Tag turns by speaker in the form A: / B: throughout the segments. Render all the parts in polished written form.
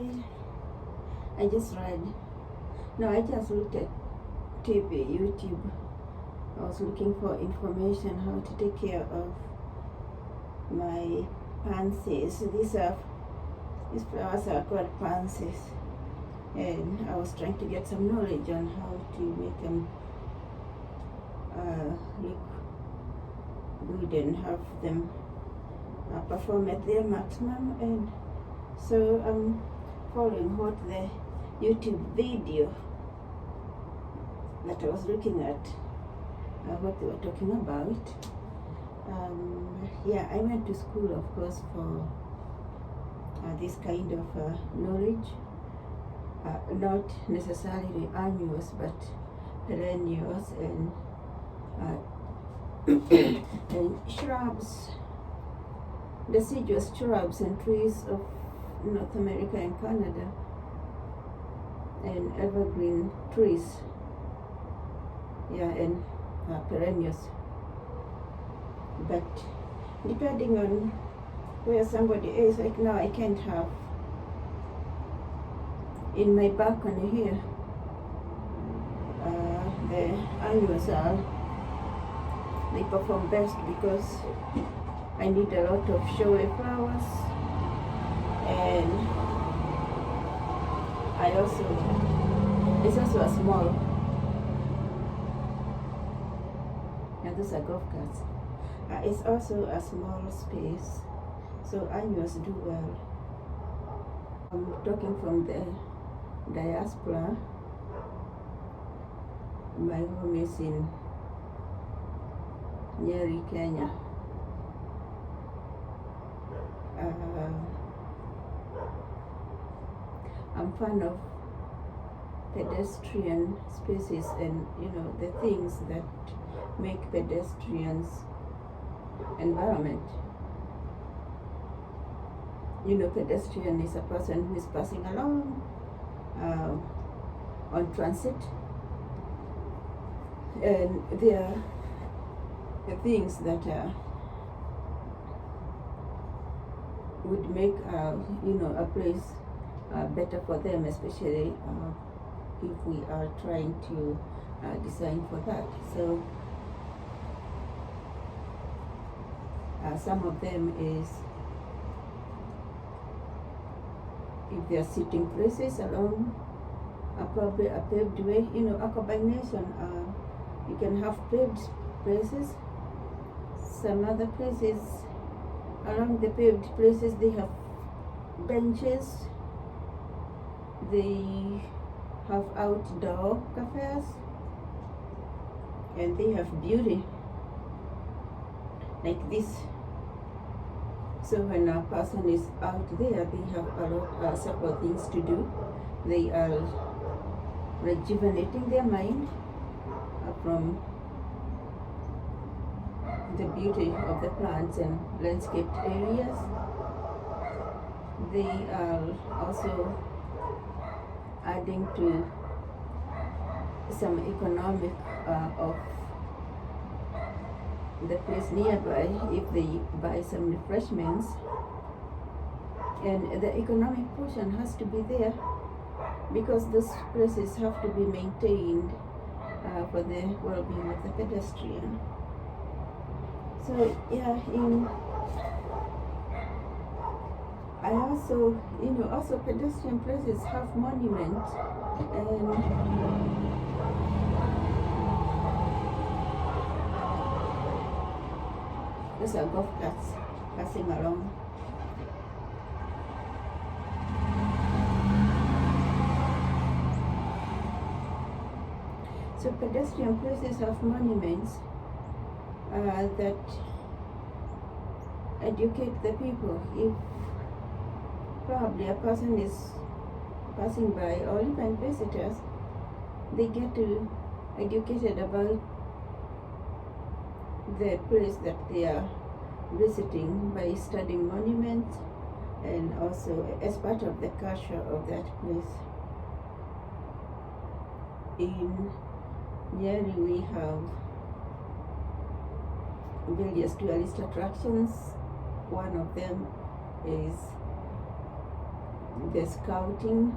A: I just read. No, I just looked at TV, YouTube. I was looking for information how to take care of my pansies. These flowers are called pansies, and I was trying to get some knowledge on how to make them look good and have them perform at their maximum. And so I'm following what the YouTube video that I was looking at, what they were talking about. Yeah, I went to school, of course, for this kind of knowledge, not necessarily annuals, but perennials and and shrubs, deciduous shrubs and trees of North America and Canada, and evergreen trees, yeah, and perennials. But depending on where somebody is, like now I can't have in my balcony here, the annuals they perform best because I need a lot of showy flowers, and it's also a small, and those are golf carts. It's also a small space, so annuals do well. I'm talking from the diaspora. My home is in Nyeri, Kenya. I'm fan of pedestrian spaces and the things that make pedestrians environment. Pedestrian is a person who is passing along on transit, and there are the things that would make a place better for them, especially if we are trying to design for that. So some of them is if they are sitting places along probably a paved way, a combination. You can have paved places. Some other places along the paved places they have benches. They have outdoor cafes, and they have beauty like this. So when a person is out there, they have several things to do. They are rejuvenating their mind from the beauty of the plants and landscaped areas. They are also adding to some economic of the place nearby if they buy some refreshments, and the economic portion has to be there because those places have to be maintained for the well-being of the pedestrian. So yeah, I also pedestrian places have monuments, and those are golf carts passing along. So pedestrian places have monuments that educate the people. If probably a person is passing by, or even visitors, they get to educated about the place that they are visiting by studying monuments, and also as part of the culture of that place. In Nyeri we have various tourist attractions. One of them is the scouting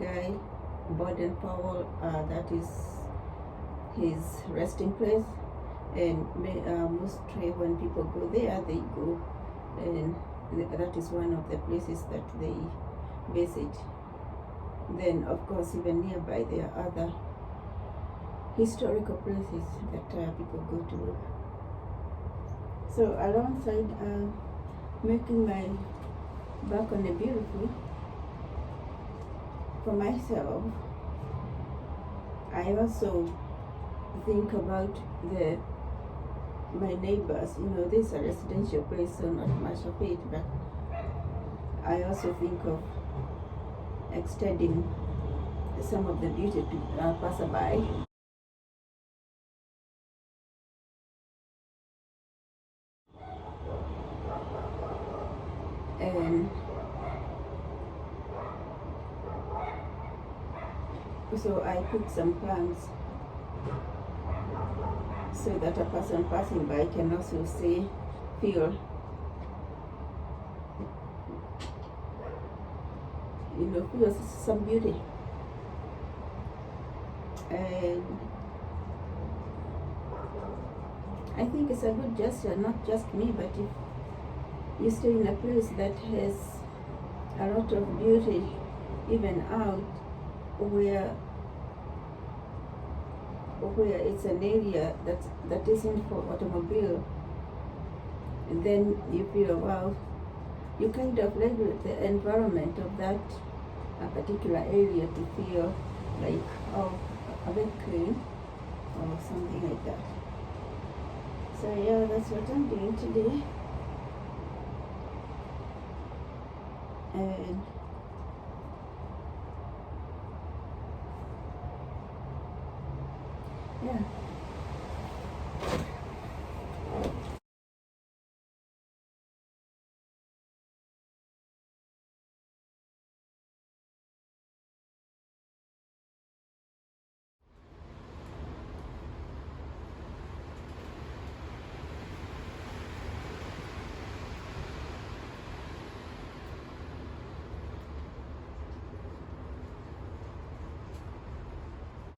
A: guy, Borden Powell, that is his resting place. And mostly when people go there, they go, and that is one of the places that they visit. Then, of course, even nearby, there are other historical places that people go to. So alongside making my balcony beautiful for myself, I also think about my neighbors. This is a residential place, so not much of it, but I also think of extending some of the beauty to passerby. And so I put some plants so that a person passing by can also feel some beauty. And I think it's a good gesture, not just me, but if you stay in a place that has a lot of beauty, even out where it's an area that isn't for automobile, and then you feel, wow, you kind of like the environment of that particular area to feel like, oh, a bit clean or something like that. So yeah, that's what I'm doing today. And